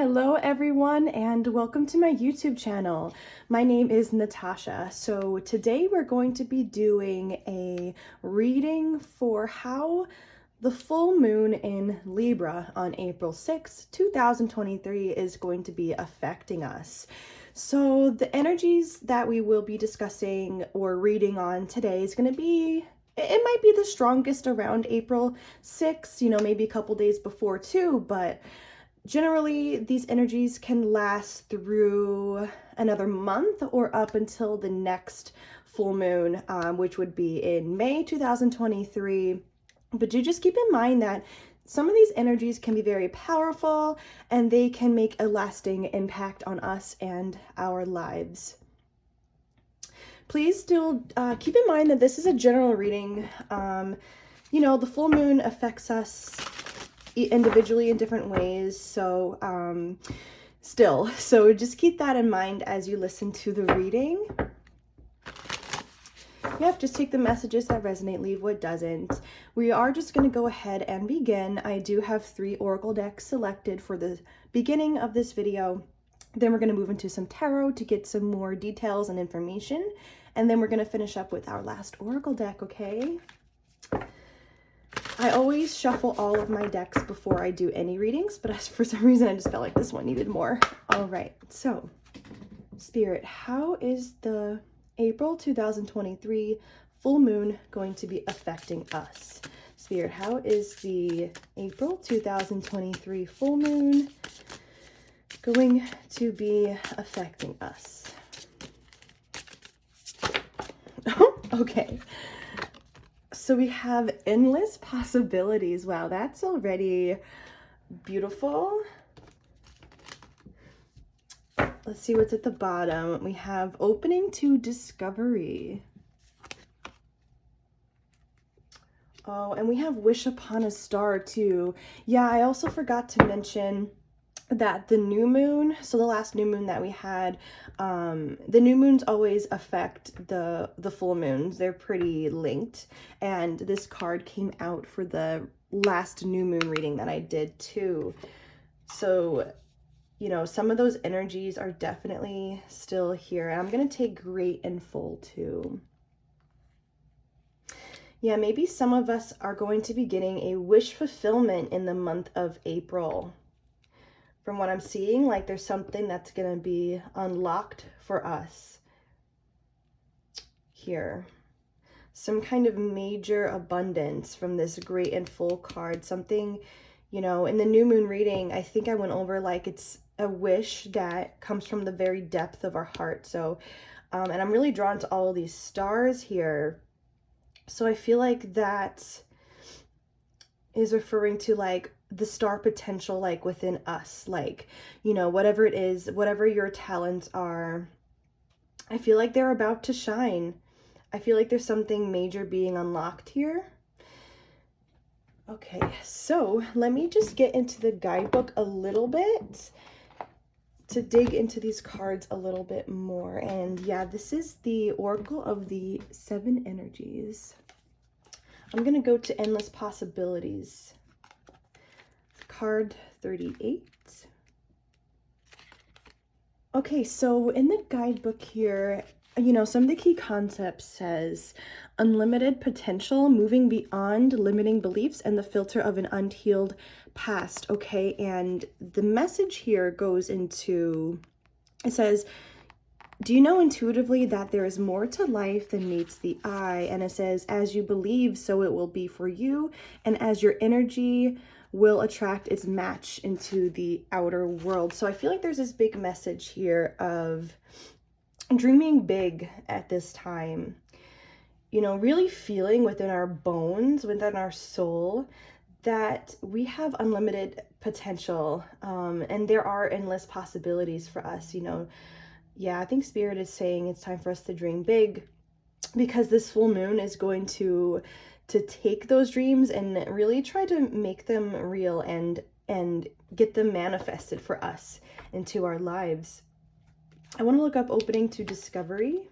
Hello everyone and welcome to my YouTube channel. My name is Natasha. So today we're going to be doing a reading for how the full moon in Libra on April 6, 2023 is going to be affecting us. So the energies that we will be discussing or reading on today is going to be, it might be the strongest around April 6, maybe a couple days before too, but generally, these energies can last through another month or up until the next full moon, which would be in May 2023. But do just keep in mind that some of these energies can be very powerful and they can make a lasting impact on us and our lives. Please still keep in mind that this is a general reading. The full moon affects us individually in different ways, so just keep that in mind as you listen to the reading. Yep, just take the messages that resonate, leave what doesn't. We are just going to go ahead and begin. I do have 3 oracle decks selected for the beginning of this video. Then we're going to move into some tarot to get some more details and information, and then we're going to finish up with our last oracle deck, okay? I always shuffle all of my decks before I do any readings, but for some reason I just felt like this one needed more. All right, so Spirit, how is the April 2023 full moon going to be affecting us? Spirit, how is the April 2023 full moon going to be affecting us? Okay. So we have endless possibilities. Wow, that's already beautiful. Let's see what's at the bottom. We have opening to discovery. Oh, and we have wish upon a star too. Yeah, I also forgot to mention that the new moon, so the last new moon that we had, the new moons always affect the full moons. They're pretty linked, and this card came out for the last new moon reading that I did too. So, some of those energies are definitely still here. And I'm going to take great and full too. Yeah, maybe some of us are going to be getting a wish fulfillment in the month of April. From what I'm seeing, like there's something that's going to be unlocked for us here. Some kind of major abundance from this great and full card. Something, in the new moon reading, I think I went over like it's a wish that comes from the very depth of our heart. So, and I'm really drawn to all of these stars here. So I feel like that is referring to like the star potential, like within us, like, whatever it is, whatever your talents are, I feel like they're about to shine. I feel like there's something major being unlocked here. Okay, so let me just get into the guidebook a little bit to dig into these cards a little bit more. And yeah, this is the Oracle of the 7 energies. I'm going to go to Endless Possibilities. Card 38. Okay, so in the guidebook here, some of the key concepts says unlimited potential, moving beyond limiting beliefs and the filter of an unhealed past. Okay, and the message here goes into, it says, do you know intuitively that there is more to life than meets the eye? And it says, as you believe, so it will be for you. And as your energy will attract its match into the outer world. So I feel like there's this big message here of dreaming big at this time. Really feeling within our bones, within our soul, that we have unlimited potential. And there are endless possibilities for us, Yeah, I think Spirit is saying it's time for us to dream big, because this full moon is going to take those dreams and really try to make them real and get them manifested for us into our lives. I want to look up opening to discovery.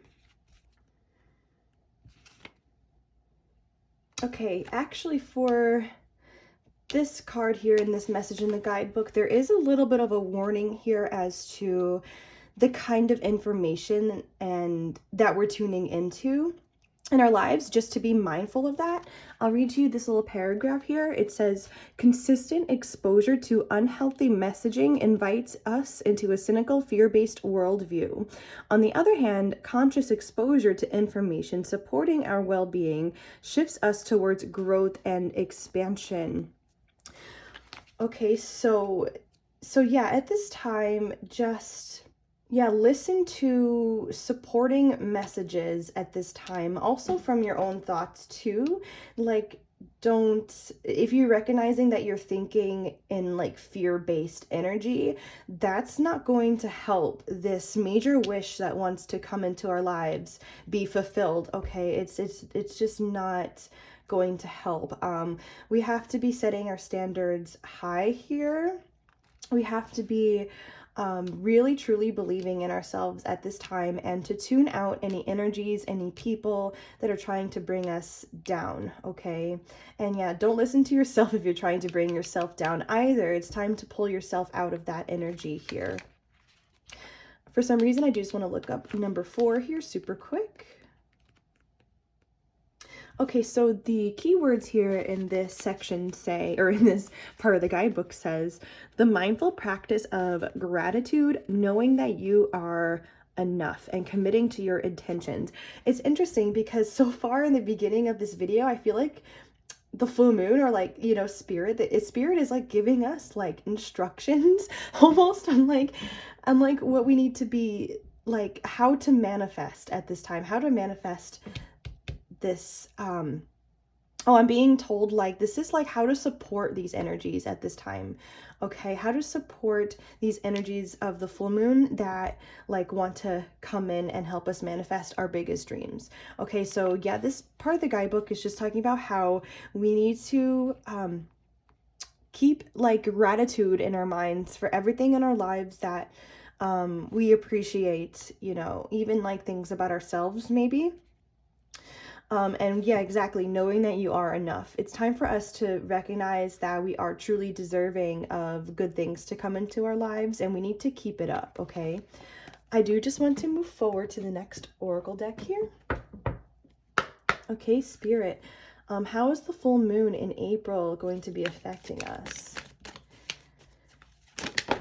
Okay, actually for this card here in this message in the guidebook, there is a little bit of a warning here as to the kind of information and that we're tuning into in our lives, just to be mindful of that. I'll read you this little paragraph here. It says, consistent exposure to unhealthy messaging invites us into a cynical, fear-based worldview. On the other hand, conscious exposure to information supporting our well-being shifts us towards growth and expansion. Okay, so yeah, at this time, just listen to supporting messages at this time, also from your own thoughts too. Like, if you're recognizing that you're thinking in like fear-based energy, that's not going to help this major wish that wants to come into our lives be fulfilled. Okay, it's just not going to help. We have to be setting our standards high here. We have to be really truly believing in ourselves at this time, and to tune out any energies, any people that are trying to bring us down, okay? And yeah, don't listen to yourself if you're trying to bring yourself down either. It's time to pull yourself out of that energy here. For some reason, I just want to look up number 4 here super quick. Okay, so the keywords here in this section say, or in this part of the guidebook says, the mindful practice of gratitude, knowing that you are enough and committing to your intentions. It's interesting because so far in the beginning of this video, I feel like the full moon, or like, you know, spirit is like giving us like instructions almost on like what we need to be, like how to manifest at this time, how to manifest this. I'm being told like this is like how to support these energies at this time. Okay, how to support these energies of the full moon that like want to come in and help us manifest our biggest dreams. Okay, so yeah, this part of the guidebook is just talking about how we need to keep like gratitude in our minds for everything in our lives that we appreciate, you know, even like things about ourselves maybe. And yeah, exactly, knowing that you are enough. It's time for us to recognize that we are truly deserving of good things to come into our lives, and we need to keep it up, okay? I do just want to move forward to the next oracle deck here. Okay, Spirit, how is the full moon in April going to be affecting us?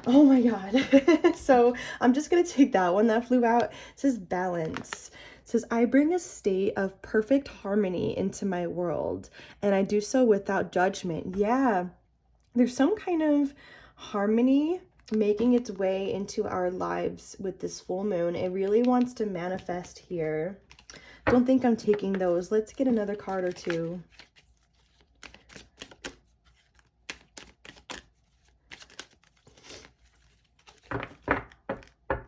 Oh my God. So I'm just going to take that one that flew out. It says balance. It says, I bring a state of perfect harmony into my world, and I do so without judgment. Yeah, there's some kind of harmony making its way into our lives with this full moon. It really wants to manifest here. Don't think I'm taking those. Let's get another card or two.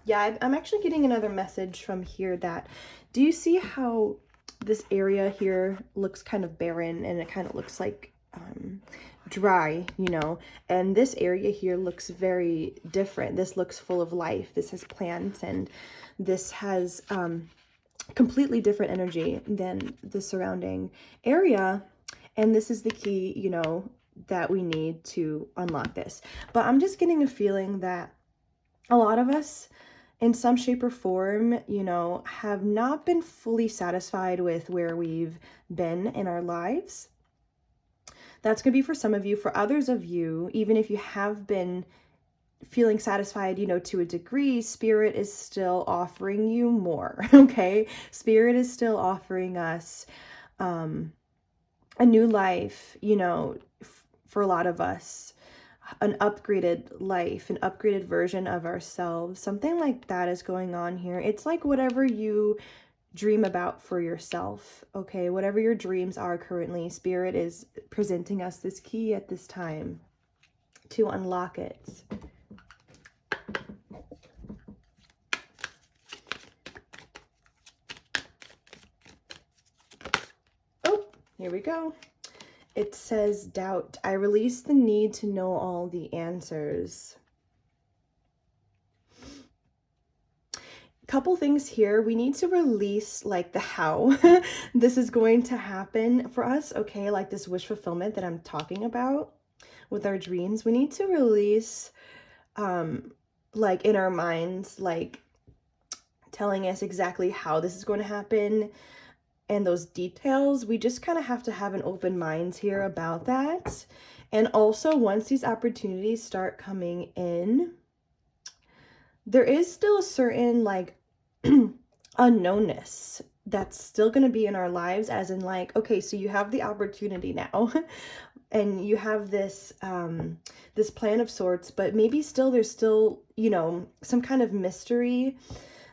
Yeah, I'm actually getting another message from here that, do you see how this area here looks kind of barren and it kind of looks like dry, you know? And this area here looks very different. This looks full of life. This has plants, and this has completely different energy than the surrounding area. And this is the key, you know, that we need to unlock this. But I'm just getting a feeling that a lot of us, in some shape or form, you know, have not been fully satisfied with where we've been in our lives. That's going to be for some of you. For others of you, even if you have been feeling satisfied, you know, to a degree, Spirit is still offering you more, okay? Spirit is still offering us a new life, you know, for a lot of us. An upgraded life, an upgraded version of ourselves. Something like that is going on here. It's like whatever you dream about for yourself, okay? Whatever your dreams are currently, Spirit is presenting us this key at this time to unlock it. Oh, here we go. It says doubt. I release the need to know all the answers. Couple things here. We need to release like the how this is going to happen for us, okay? Like this wish fulfillment that I'm talking about. with our dreams. We need to release, like in our minds, like telling us exactly how this is going to happen and those details. We just kind of have to have an open mind here about that. And also, once these opportunities start coming in, there is still a certain like unknownness that's still going to be in our lives, as in like, okay, so you have the opportunity now and you have this this plan of sorts, but maybe still there's still, you know, some kind of mystery,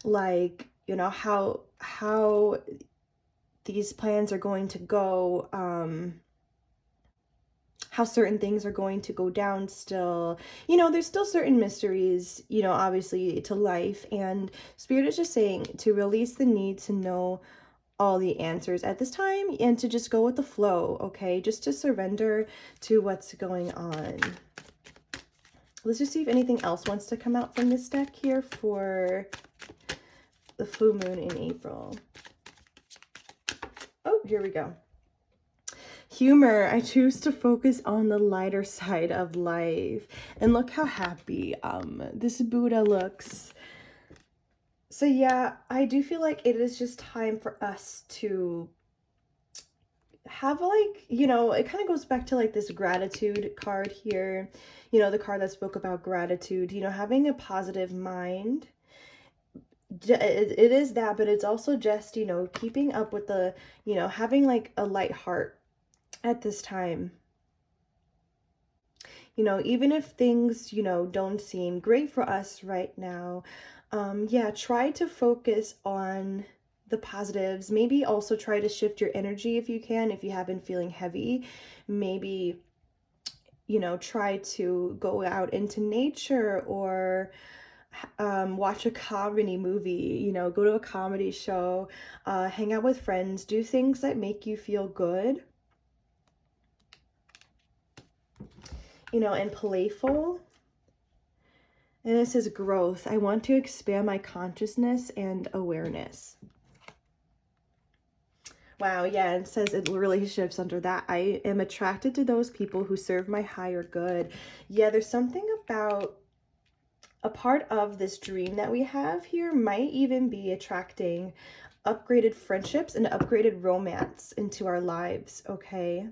like, you know, how these plans are going to go, how certain things are going to go down still. You know, there's still certain mysteries, you know, obviously to life, and Spirit is just saying to release the need to know all the answers at this time and to just go with the flow, okay? Just to surrender to what's going on. Let's just see if anything else wants to come out from this deck here for the full moon in April. Oh, here we go. Humor. I choose to focus on the lighter side of life. And look how happy this Buddha looks. So yeah, I do feel like it is just time for us to have, like, you know, it kind of goes back to like this gratitude card here. You know, the card that spoke about gratitude, you know, having a positive mind. It is that, but it's also just, you know, keeping up with the, you know, having like a light heart at this time. You know, even if things, you know, don't seem great for us right now, yeah, try to focus on the positives. Maybe also try to shift your energy if you can, if you have been feeling heavy. Maybe, you know, try to go out into nature or watch a comedy movie, you know, go to a comedy show, hang out with friends, do things that make you feel good, you know, and playful. And this is growth. I want to expand my consciousness and awareness. Wow, yeah, it says in relationships under that, I am attracted to those people who serve my higher good. Yeah, there's something about a part of this dream that we have here might even be attracting upgraded friendships and upgraded romance into our lives, okay?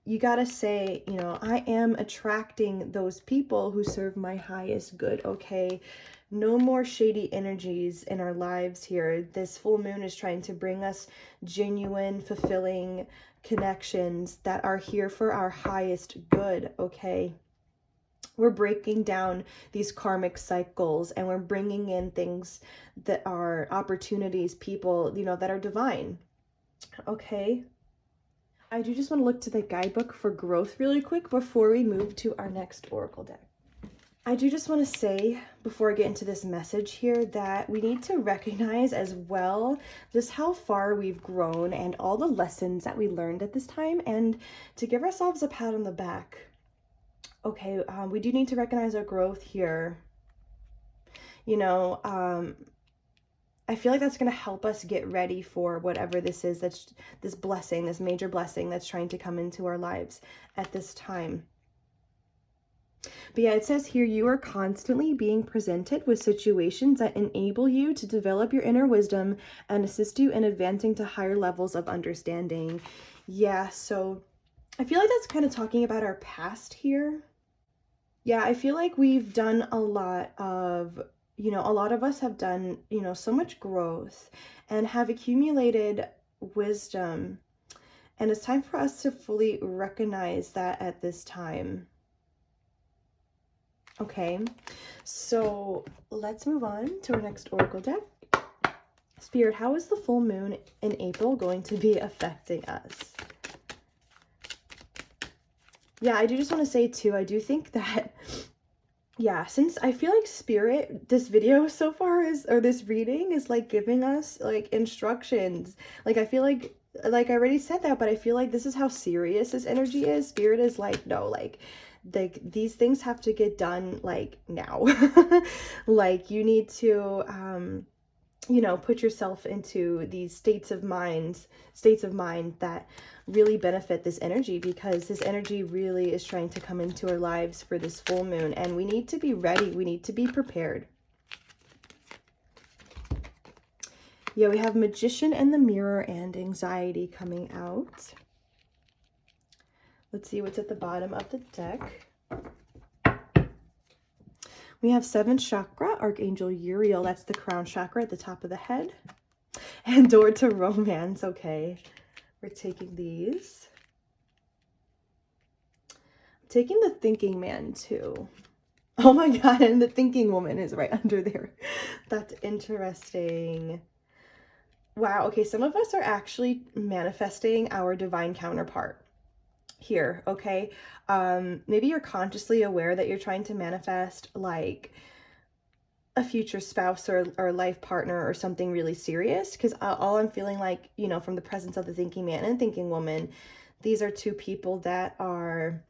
You gotta say, you know, I am attracting those people who serve my highest good, okay? No more shady energies in our lives here. This full moon is trying to bring us genuine, fulfilling connections that are here for our highest good, okay? We're breaking down these karmic cycles and we're bringing in things that are opportunities, people, you know, that are divine, okay? I do just want to look to the guidebook for growth really quick before we move to our next oracle deck. I do just want to say, before I get into this message here, that we need to recognize as well just how far we've grown and all the lessons that we learned at this time, and to give ourselves a pat on the back. Okay, we do need to recognize our growth here. You know, I feel like that's going to help us get ready for whatever this is, that's this blessing, this major blessing that's trying to come into our lives at this time. But yeah, it says here, you are constantly being presented with situations that enable you to develop your inner wisdom and assist you in advancing to higher levels of understanding. Yeah, so I feel like that's kind of talking about our past here. Yeah, I feel like we've done a lot of, you know, a lot of us have done, you know, so much growth and have accumulated wisdom. And it's time for us to fully recognize that at this time. Okay, so let's move on to our next oracle deck. Spirit, how is the full moon in April going to be affecting us? Yeah, I do just want to say too, I do think that, yeah, since I feel like Spirit, this video so far is, or this reading is like giving us like instructions. Like I feel like I already said that, but I feel like this is how serious this energy is. Spirit is like, no, like these things have to get done like now. Like you need to you know, put yourself into these states of mind that really benefit this energy, because this energy really is trying to come into our lives for this full moon, and we need to be ready. We need to be prepared. Yeah, we have Magician and the Mirror and Anxiety coming out. Let's see what's at the bottom of the deck. We have 7th chakra, Archangel Uriel. That's the crown chakra at the top of the head. And Door to Romance. Okay, we're taking these. I'm taking the Thinking Man too. Oh my God, and the Thinking Woman is right under there. That's interesting. Wow, okay, some of us are actually manifesting our divine counterpart here, okay? Maybe you're consciously aware that you're trying to manifest like a future spouse or life partner or something really serious, because all I'm feeling like, you know, from the presence of the Thinking Man and Thinking Woman, these are two people that are,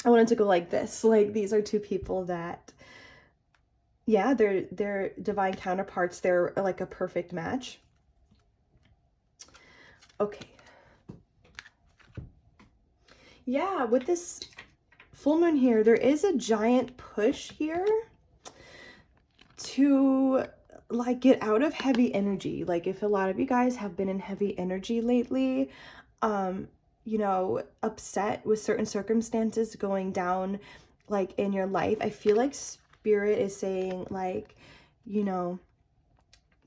I wanted to go like this, like these are two people that, yeah, they're divine counterparts. They're like a perfect match. Okay. Yeah, with this full moon here, there is a giant push here to like get out of heavy energy. Like if a lot of you guys have been in heavy energy lately, you know, upset with certain circumstances going down like in your life, I feel like Spirit is saying like, you know,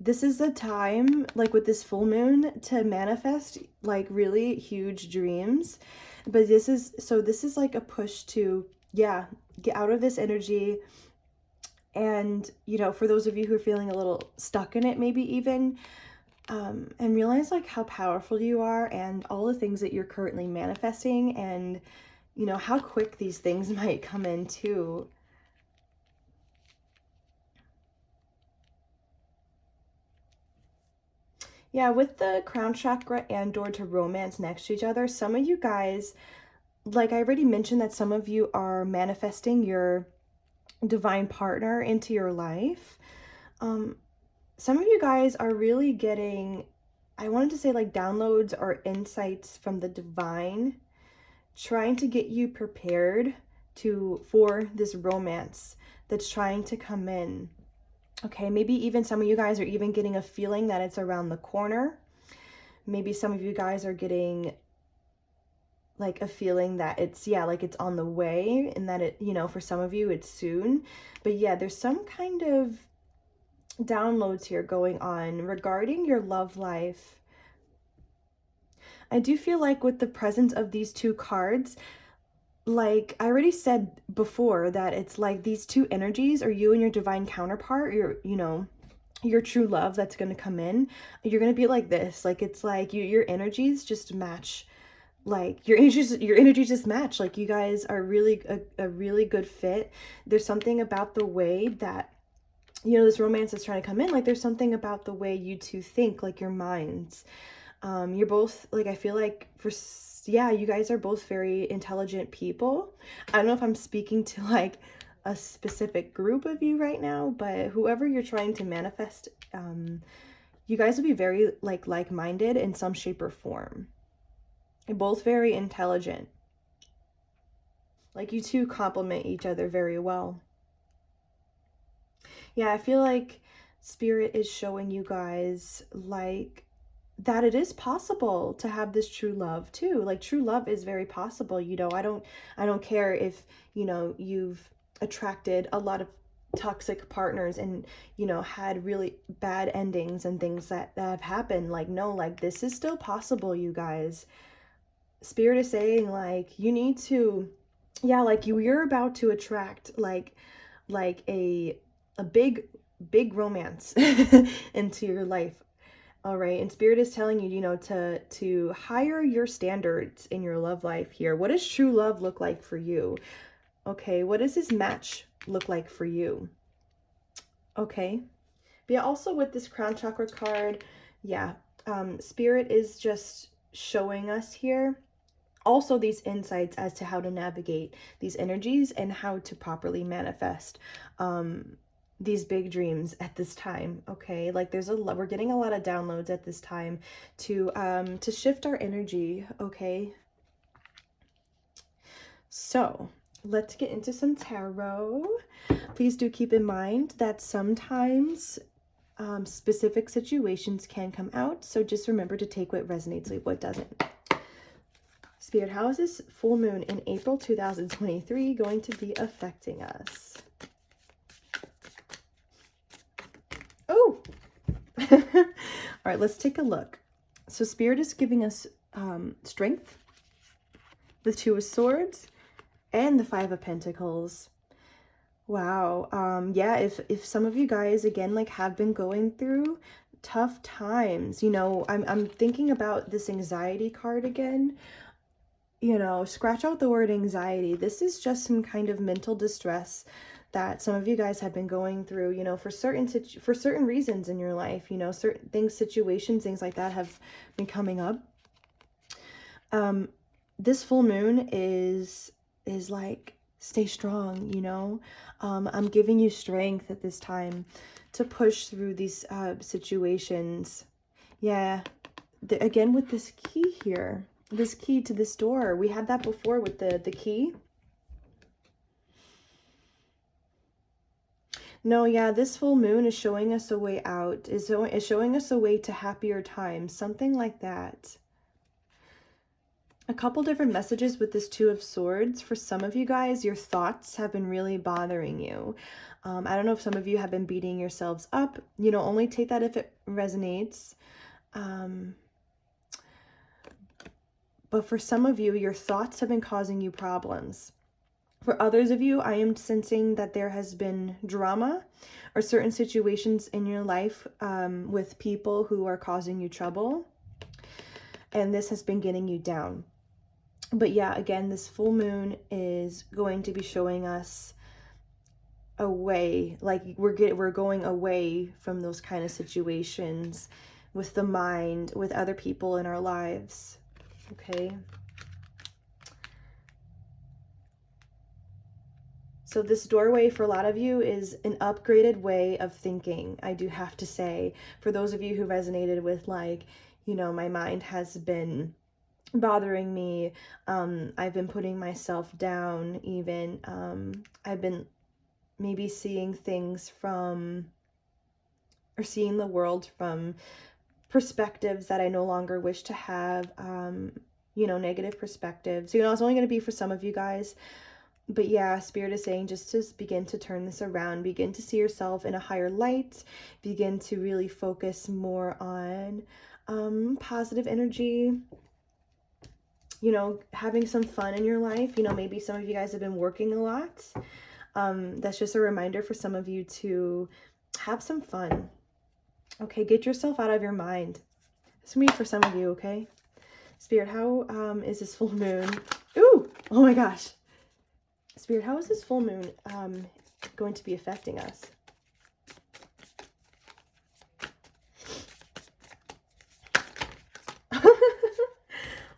this is the time, like with this full moon, to manifest like really huge dreams. But this is like a push to, yeah, get out of this energy. And, you know, for those of you who are feeling a little stuck in it, maybe even, and realize like how powerful you are and all the things that you're currently manifesting, and, you know, how quick these things might come in too. Yeah, with the crown chakra and Door to Romance next to each other, some of you guys, like I already mentioned, that some of you are manifesting your divine partner into your life. Some of you guys are really getting, I wanted to say like downloads or insights from the divine, trying to get you prepared for this romance that's trying to come in. Okay, maybe even some of you guys are even getting a feeling that it's around the corner. Maybe some of you guys are getting like a feeling that it's, yeah, like it's on the way, and that it, you know, for some of you it's soon. But yeah, there's some kind of downloads here going on regarding your love life. I do feel like with the presence of these two cards, like I already said before, that it's like these two energies are you and your divine counterpart, you know, your true love that's going to come in. You're going to be like this, like it's like your energies just match, like your energies just match. Like you guys are really a really good fit. There's something about the way that, you know, this romance is trying to come in. Like there's something about the way you two think, like your minds. You're both, like, I feel like yeah, you guys are both very intelligent people. I don't know if I'm speaking to like a specific group of you right now, but whoever you're trying to manifest, you guys will be very like-minded in some shape or form. You're both very intelligent. Like you two complement each other very well. Yeah, I feel like Spirit is showing you guys like that it is possible to have this true love too. Like true love is very possible. You know, I don't care if, you know, you've attracted a lot of toxic partners and, you know, had really bad endings and things that have happened. Like, no, like this is still possible, you guys. Spirit is saying like you need to, yeah, like you're about to attract like a big romance into your life. All right, and Spirit is telling you, you know, to higher your standards in your love life here. What does true love look like for you? Okay, what does this match look like for you? Okay, but yeah, also with this crown chakra card, yeah, Spirit is just showing us here also these insights as to how to navigate these energies and how to properly manifest. these big dreams at this time, okay? Like there's we're getting a lot of downloads at this time to shift our energy, okay? So let's get into some tarot. Please do keep in mind that sometimes specific situations can come out, so just remember to take what resonates, leave what doesn't. Spirit, how is this full moon in April 2023 going to be affecting us? Oh! All right, let's take a look. So Spirit is giving us strength, the Two of Swords, and the Five of Pentacles. Wow. Yeah, if some of you guys, again, like have been going through tough times, you know, I'm thinking about this anxiety card again. You know, scratch out the word anxiety. This is just some kind of mental distress that some of you guys have been going through, you know, for certain reasons in your life, you know, certain things, situations, things like that have been coming up. This full moon is like, stay strong, you know. I'm giving you strength at this time to push through these situations. Yeah, again with this key here, this key to this door. We had that before with the key. No, yeah, this full moon is showing us a way out, is showing us a way to happier times, something like that. A couple different messages with this Two of Swords. For some of you guys, your thoughts have been really bothering you. I don't know if some of you have been beating yourselves up. You know, only take that if it resonates. But for some of you, your thoughts have been causing you problems. For others of you, I am sensing that there has been drama or certain situations in your life with people who are causing you trouble. And this has been getting you down. But yeah, again, this full moon is going to be showing us a way, like we're going away from those kind of situations with the mind, with other people in our lives. Okay. So this doorway for a lot of you is an upgraded way of thinking, I do have to say. For those of you who resonated with, like, you know, my mind has been bothering me, I've been putting myself down even, I've been maybe seeing things from, or seeing the world from perspectives that I no longer wish to have, you know, negative perspectives. You know, it's only going to be for some of you guys. But yeah, Spirit is saying just to begin to turn this around, begin to see yourself in a higher light, begin to really focus more on positive energy, you know, having some fun in your life. You know, maybe some of you guys have been working a lot. That's just a reminder for some of you to have some fun. Okay, get yourself out of your mind. It's me for some of you, okay? Spirit, how is this full moon? Ooh, oh my gosh. Spirit, how is this full moon going to be affecting us?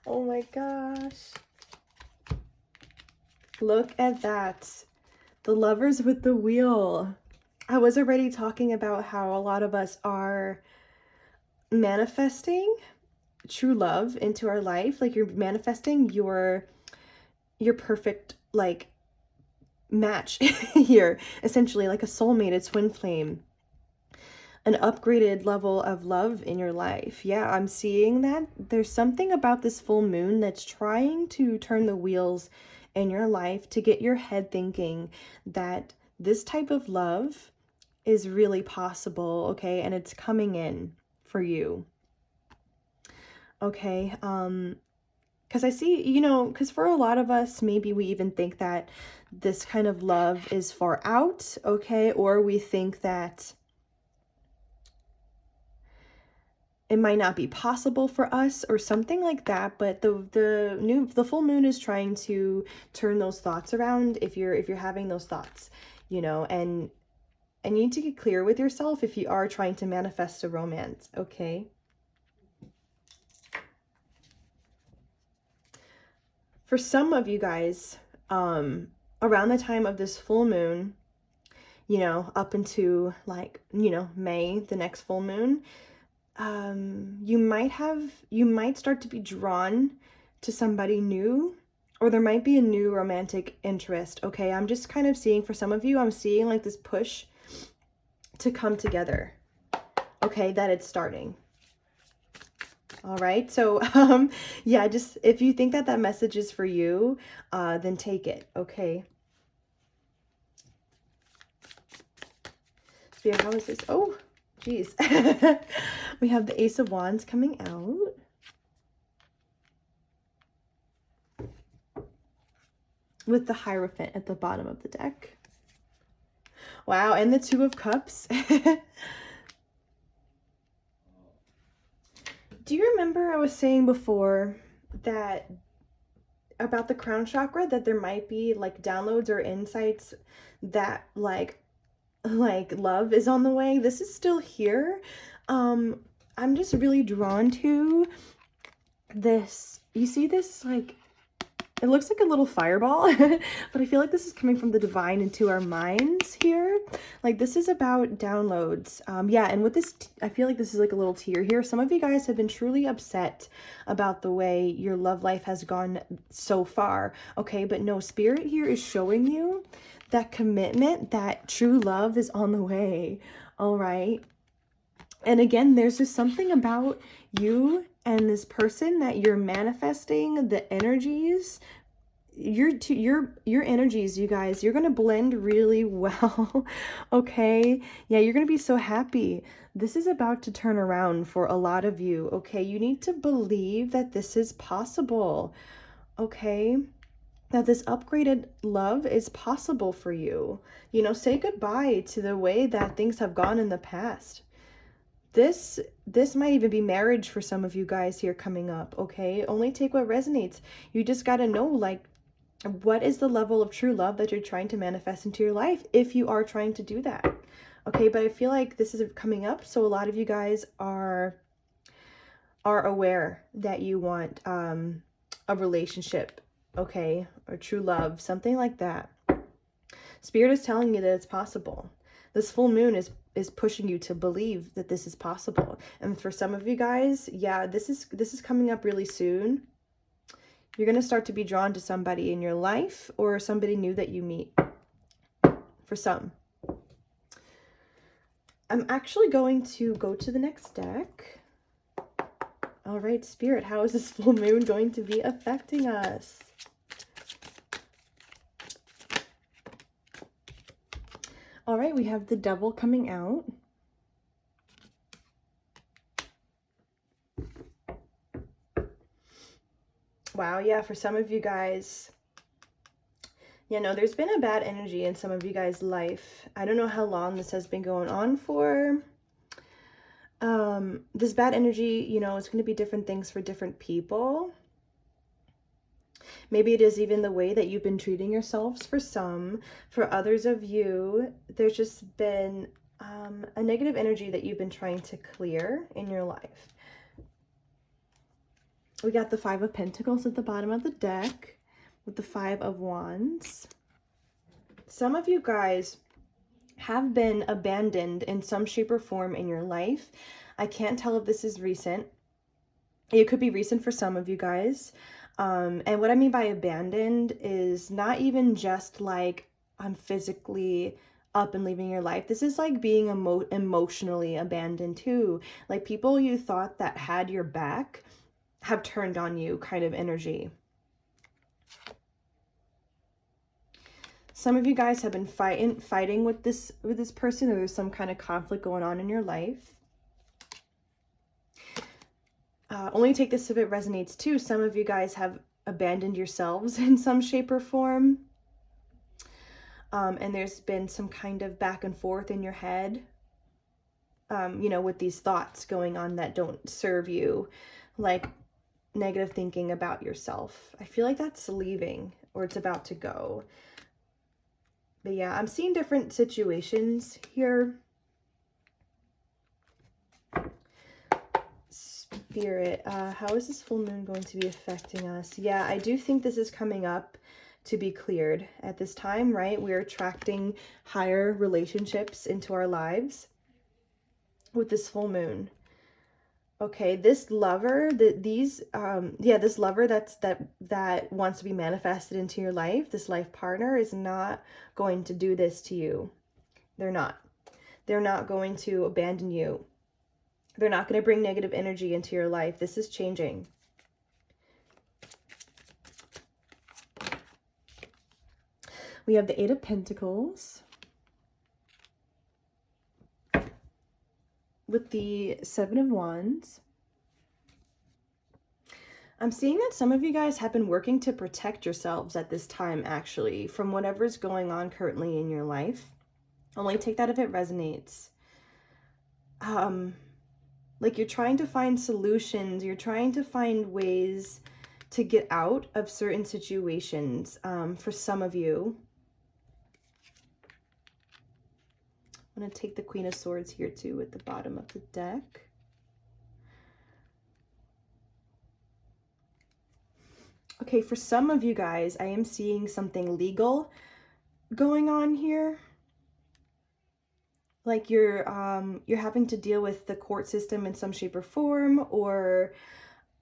Oh my gosh. Look at that. The Lovers with the Wheel. I was already talking about how a lot of us are manifesting true love into our life. Like, you're manifesting your perfect, like, match here, essentially, like a soulmate, a twin flame, an upgraded level of love in your life. Yeah, I'm seeing that. There's something about this full moon that's trying to turn the wheels in your life to get your head thinking that this type of love is really possible, okay? And it's coming in for you. Okay, because I see, you know, because for a lot of us, maybe we even think that this kind of love is far out, okay? Or we think that it might not be possible for us or something like that. But the full moon is trying to turn those thoughts around if you're having those thoughts, you know, and you need to get clear with yourself if you are trying to manifest a romance, okay? For some of you guys, around the time of this full moon, you know, up into like, you know, May, the next full moon, you might start to be drawn to somebody new, or there might be a new romantic interest. Okay, I'm just kind of seeing, for some of you, I'm seeing like this push to come together. Okay, that it's starting. All right, so yeah, just if you think that that message is for you, then take it. Okay. Spirit, how is this? Oh, geez. We have the Ace of Wands coming out. With the Hierophant at the bottom of the deck. Wow, and the Two of Cups. Do you remember I was saying before that about the crown chakra, that there might be like downloads or insights that like love is on the way? This is still here. I'm just really drawn to this. You see this, like, it looks like a little fireball, but I feel like this is coming from the divine into our minds here. Like, this is about downloads. Yeah, and with this, I feel like this is like a little tear here. Some of you guys have been truly upset about the way your love life has gone so far. Okay, but no, Spirit here is showing you that commitment, that true love is on the way. All right. And again, there's just something about you and this person that you're manifesting, the energies, your energies, you guys, you're going to blend really well. Okay. Yeah, you're going to be so happy. This is about to turn around for a lot of you. Okay. You need to believe that this is possible. Okay. That this upgraded love is possible for you. You know, say goodbye to the way that things have gone in the past. This might even be marriage for some of you guys here coming up, okay? Only take what resonates. You just got to know, like, what is the level of true love that you're trying to manifest into your life, if you are trying to do that, okay? But I feel like this is coming up, so a lot of you guys are aware that you want a relationship, okay? Or true love, something like that. Spirit is telling you that it's possible. This full moon is pushing you to believe that this is possible. And for some of you guys, yeah, this is coming up really soon. You're going to start to be drawn to somebody in your life, or somebody new that you meet. For some. I'm actually going to go to the next deck. All right, Spirit, how is this full moon going to be affecting us? All right, we have the Devil coming out. Wow, yeah, for some of you guys, you know, there's been a bad energy in some of you guys' life. I don't know how long this has been going on for. This bad energy, you know, it's going to be different things for different people. Maybe it is even the way that you've been treating yourselves for some. For others of you, there's just been a negative energy that you've been trying to clear in your life. We got the Five of Pentacles at the bottom of the deck with the Five of Wands. Some of you guys have been abandoned in some shape or form in your life. I can't tell if this is recent. It could be recent for some of you guys. And what I mean by abandoned is not even just like I'm physically up and leaving your life. This is like being emotionally abandoned too. Like people you thought that had your back have turned on you, kind of energy. Some of you guys have been fighting with this person, or there's some kind of conflict going on in your life. Only take this if it resonates too. Some of you guys have abandoned yourselves in some shape or form. And there's been some kind of back and forth in your head, you know, with these thoughts going on that don't serve you, like negative thinking about yourself. I feel like that's leaving, or it's about to go. But yeah, I'm seeing different situations here. Spirit, how is this full moon going to be affecting us? Yeah, I do think this is coming up to be cleared at this time, right? We're attracting higher relationships into our lives with this full moon. Okay, this lover, this lover that wants to be manifested into your life, this life partner is not going to do this to you. They're not. They're not going to abandon you. They're not going to bring negative energy into your life. This is changing. We have the Eight of Pentacles with the Seven of Wands. I'm seeing that some of you guys have been working to protect yourselves at this time, actually, from whatever's going on currently in your life. Only take that if it resonates. Like you're trying to find solutions. You're trying to find ways to get out of certain situations for some of you. I'm going to take the Queen of Swords here too at the bottom of the deck. Okay, for some of you guys, I am seeing something legal going on here. Like you're having to deal with the court system in some shape or form, or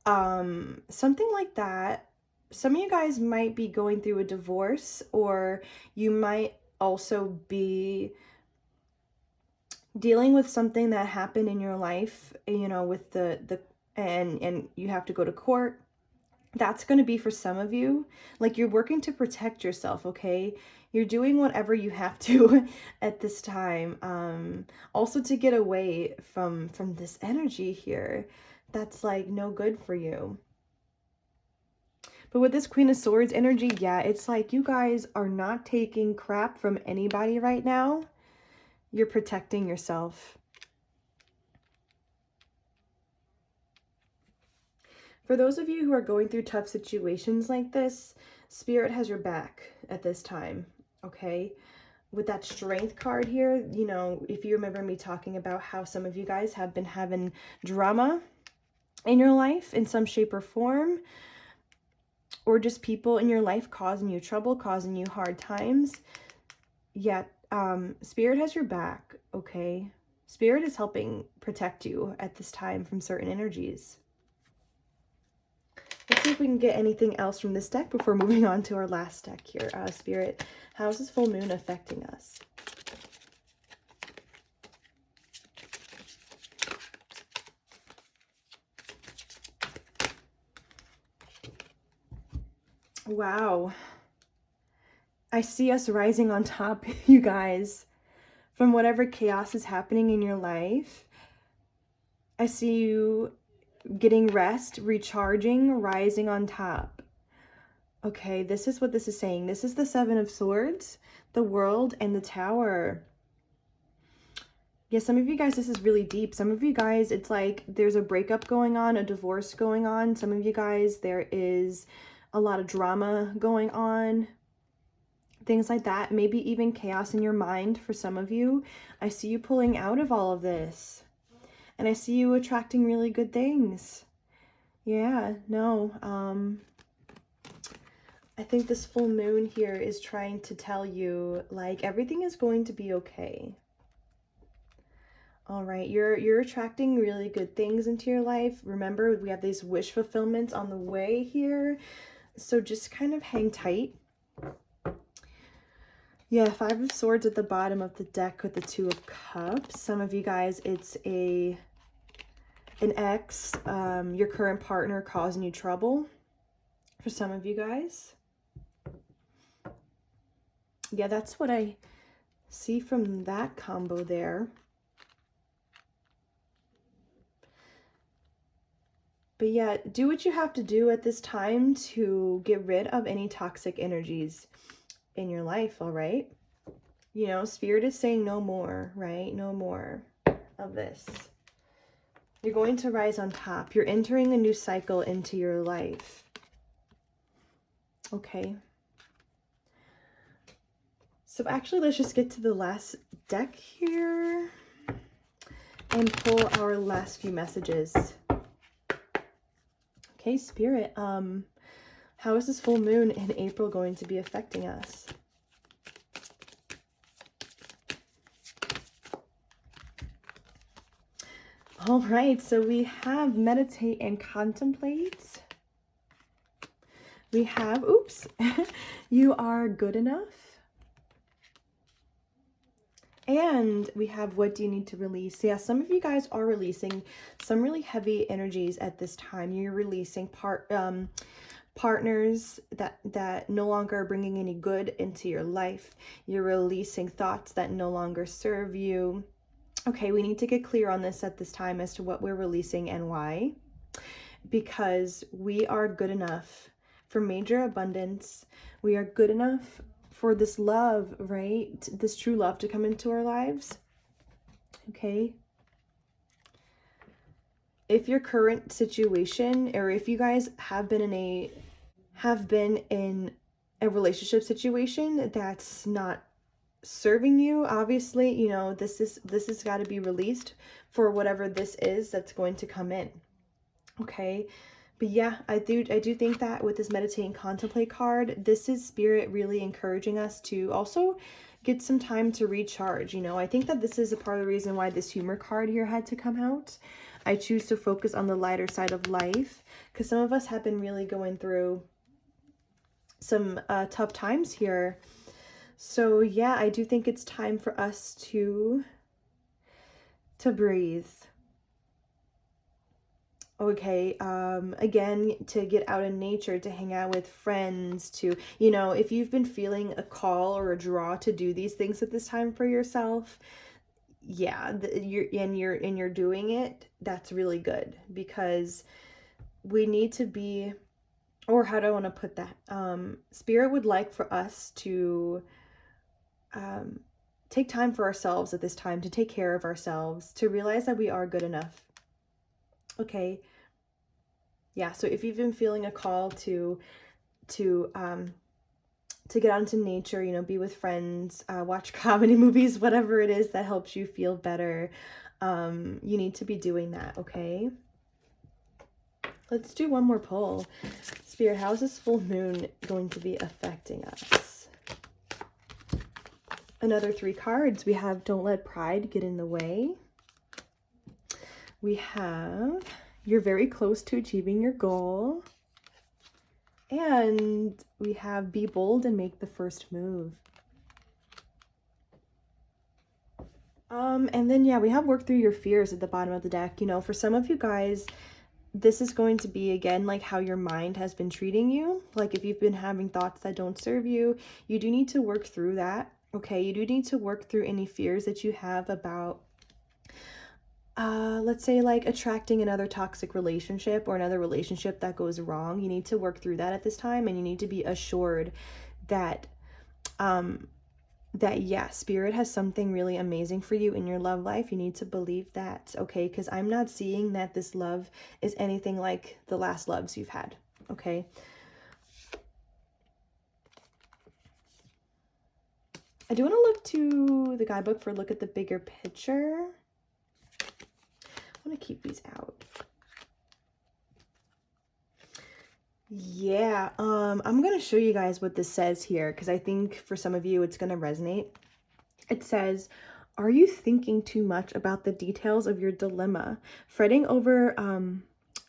something like that. Some of you guys might be going through a divorce, or you might also be dealing with something that happened in your life, you know, with and you have to go to court. That's going to be for some of you. Like you're working to protect yourself, okay? You're doing whatever you have to at this time. Also to get away from this energy here that's like no good for you. But with this Queen of Swords energy, yeah, it's like you guys are not taking crap from anybody right now. You're protecting yourself. For those of you who are going through tough situations like this, Spirit has your back at this time, okay? With that Strength card here, you know, if you remember me talking about how some of you guys have been having drama in your life in some shape or form, or just people in your life causing you trouble, causing you hard times, yeah, Spirit has your back, okay? Spirit is helping protect you at this time from certain energies. Let's see if we can get anything else from this deck before moving on to our last deck here. Spirit, how is this full moon affecting us? Wow. I see us rising on top, you guys, from whatever chaos is happening in your life. I see you getting rest, recharging, rising on top. Okay, this is what this is saying. This is the Seven of Swords, the World, and the Tower. Yeah, some of you guys, this is really deep. Some of you guys, it's like there's a breakup going on, a divorce going on. Some of you guys, there is a lot of drama going on. Things like that. Maybe even chaos in your mind for some of you. I see you pulling out of all of this. And I see you attracting really good things. Yeah, no. I think this full moon here is trying to tell you, like, everything is going to be okay. All right, you're attracting really good things into your life. Remember, we have these wish fulfillments on the way here. So just kind of hang tight. Yeah, Five of Swords at the bottom of the deck with the Two of Cups. Some of you guys, it's an ex, your current partner causing you trouble. For some of you guys. Yeah, that's what I see from that combo there. But yeah, do what you have to do at this time to get rid of any toxic energies in your life, all right? You know, Spirit is saying no more, right? No more of this. You're going to rise on top. You're entering a new cycle into your life. Okay. So actually, let's just get to the last deck here and pull our last few messages. Okay, Spirit, How is this full moon in April going to be affecting us? All right, so we have meditate and contemplate. We have, oops, you are good enough. And we have, what do you need to release? Yeah, some of you guys are releasing some really heavy energies at this time. You're releasing partners that no longer are bringing any good into your life. You're releasing thoughts that no longer serve you. Okay, we need to get clear on this at this time as to what we're releasing and why. Because we are good enough for major abundance. We are good enough for this love, right? This true love to come into our lives. Okay. If your current situation, or if you guys have been in a relationship situation that's not serving you, obviously, you know, this has got to be released for whatever this is that's going to come in. Okay. But yeah, I do think that with this meditate and contemplate card, this is Spirit really encouraging us to also get some time to recharge. You know, I think that this is a part of the reason why this humor card here had to come out. I choose to focus on the lighter side of life because some of us have been really going through some tough times here. So yeah, I do think it's time for us to breathe. Okay, again, to get out in nature, to hang out with friends, to, you know, if you've been feeling a call or a draw to do these things at this time for yourself, yeah, you're doing it, that's really good, because we need to be, or how do I want to put that? Spirit would like for us to take time for ourselves at this time, to take care of ourselves, to realize that we are good enough. Okay. Yeah, so if you've been feeling a call to get out into nature, you know, be with friends, watch comedy movies, whatever it is that helps you feel better, you need to be doing that, okay? Let's do one more pull. Spirit, how is this full moon going to be affecting us? Another 3 cards. We have Don't Let Pride Get in the Way. We have You're Very Close to Achieving Your Goal. And we have Be Bold and Make the First Move. And then, yeah, we have Work Through Your Fears at the bottom of the deck. You know, for some of you guys, this is going to be, again, like how your mind has been treating you. Like if you've been having thoughts that don't serve you, you do need to work through that. Okay, you do need to work through any fears that you have about, let's say, like attracting another toxic relationship or another relationship that goes wrong. You need to work through that at this time, and you need to be assured that, yeah, Spirit has something really amazing for you in your love life. You need to believe that, okay? Because I'm not seeing that this love is anything like the last loves you've had, okay? I do want to look to the guidebook for a look at the bigger picture. I'm going to keep these out. Yeah, I'm going to show you guys what this says here, because I think for some of you it's going to resonate. It says, are you thinking too much about the details of your dilemma? Fretting over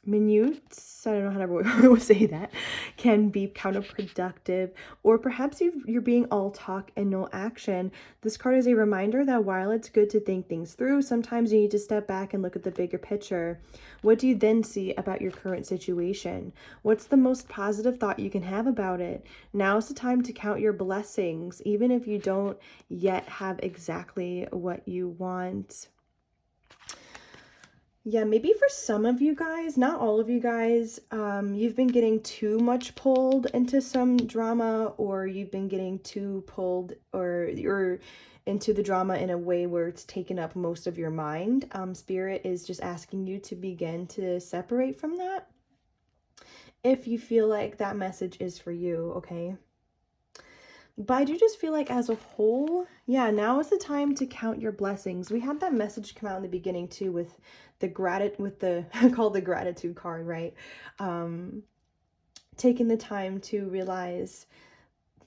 minutes, I don't know how to say that, can be counterproductive, or perhaps you're being all talk and no action. This card is a reminder that while it's good to think things through, sometimes you need to step back and look at the bigger picture. What do you then see about your current situation? What's the most positive thought you can have about it? Now's the time to count your blessings, even if you don't yet have exactly what you want. Yeah, maybe for some of you guys, not all of you guys, you've been getting too much pulled into some drama, or you've been getting too pulled or into the drama in a way where it's taken up most of your mind. Spirit is just asking you to begin to separate from that if you feel like that message is for you, okay? But I do just feel like as a whole, yeah, now is the time to count your blessings. We had that message come out in the beginning too with the called the gratitude card, right? taking the time to realize,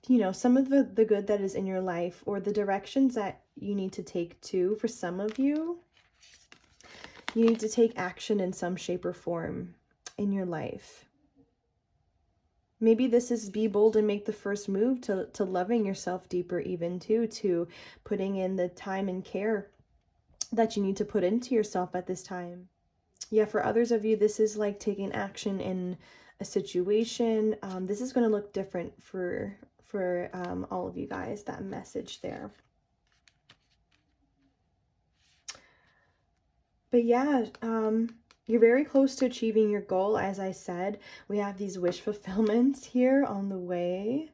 you know, some of the good that is in your life, or the directions that you need to take too. For some of you, you need to take action in some shape or form in your life. Maybe this is be bold and make the first move to loving yourself deeper, even too, to putting in the time and care that you need to put into yourself at this time. Yeah, for others of you, this is like taking action in a situation. This is going to look different for all of you guys, that message there. But yeah, you're very close to achieving your goal. As I said, we have these wish fulfillments here on the way.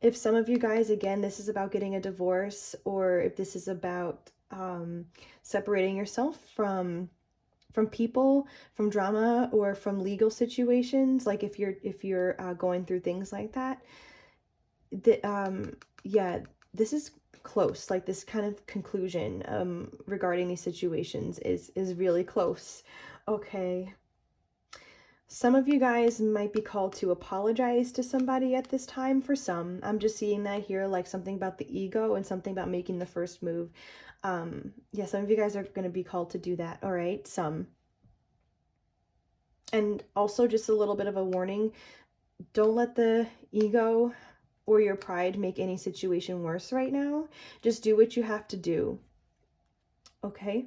If some of you guys, again, this is about getting a divorce, or if this is about separating yourself from people, from drama, or from legal situations, like if you're going through things like that, yeah, this is close. Like this kind of conclusion regarding these situations is really close. Okay, some of you guys might be called to apologize to somebody at this time. For some, I'm just seeing that here, like something about the ego and something about making the first move. Yeah, some of you guys are going to be called to do that. All right, some. And also just a little bit of a warning, don't let the ego or your pride make any situation worse right now. Just do what you have to do. Okay?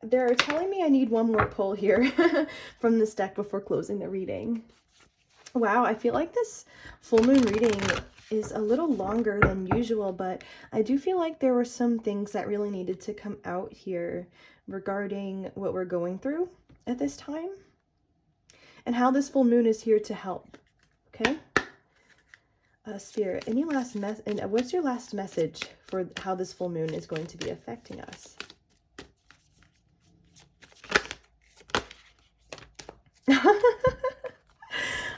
They're telling me I need one more pull here from this deck before closing the reading. Wow, I feel like this full moon reading is a little longer than usual, but I do feel like there were some things that really needed to come out here regarding what we're going through at this time and how this full moon is here to help. Okay? Spirit, any last what's your last message for how this full moon is going to be affecting us? I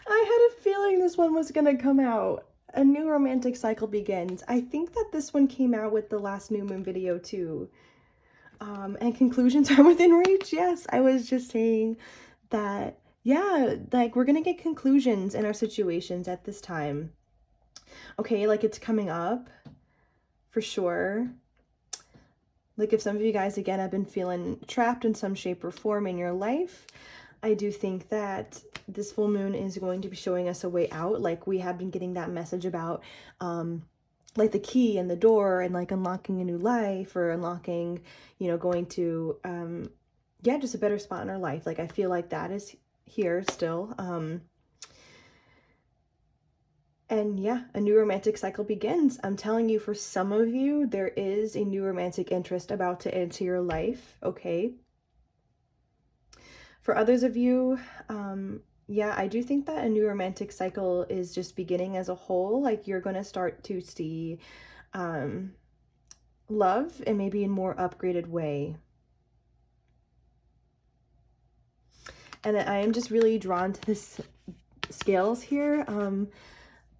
had a feeling this one was going to come out. A new romantic cycle begins. I think that this one came out with the last new moon video too. And conclusions are within reach. Yes, I was just saying that, yeah, like we're going to get conclusions in our situations at this time. Okay, like it's coming up for sure. Like if some of you guys, again, have been feeling trapped in some shape or form in your life, I do think that this full moon is going to be showing us a way out. Like we have been getting that message about like the key and the door and like unlocking a new life, or unlocking, you know, going to yeah, just a better spot in our life. Like I feel like that is here still. And yeah, a new romantic cycle begins. I'm telling you, for some of you, there is a new romantic interest about to enter your life, okay? For others of you, yeah, I do think that a new romantic cycle is just beginning as a whole. Like you're going to start to see love and maybe in more upgraded way. And I am just really drawn to this scales here.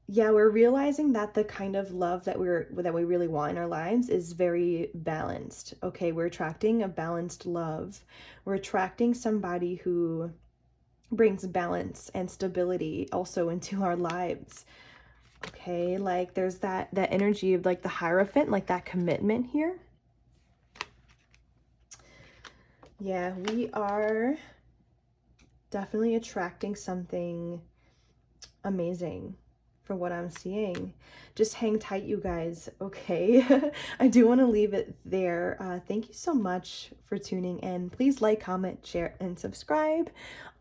Yeah, we're realizing that the kind of love that we really want in our lives is very balanced. Okay, we're attracting a balanced love. We're attracting somebody who brings balance and stability also into our lives. Okay, like there's that energy of like the Hierophant, like that commitment here. Yeah, we are definitely attracting something amazing. For what I'm seeing. Just hang tight, you guys, okay? I do want to leave it there. Thank you so much for tuning in. Please like, comment, share, and subscribe.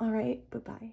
All right, bye-bye.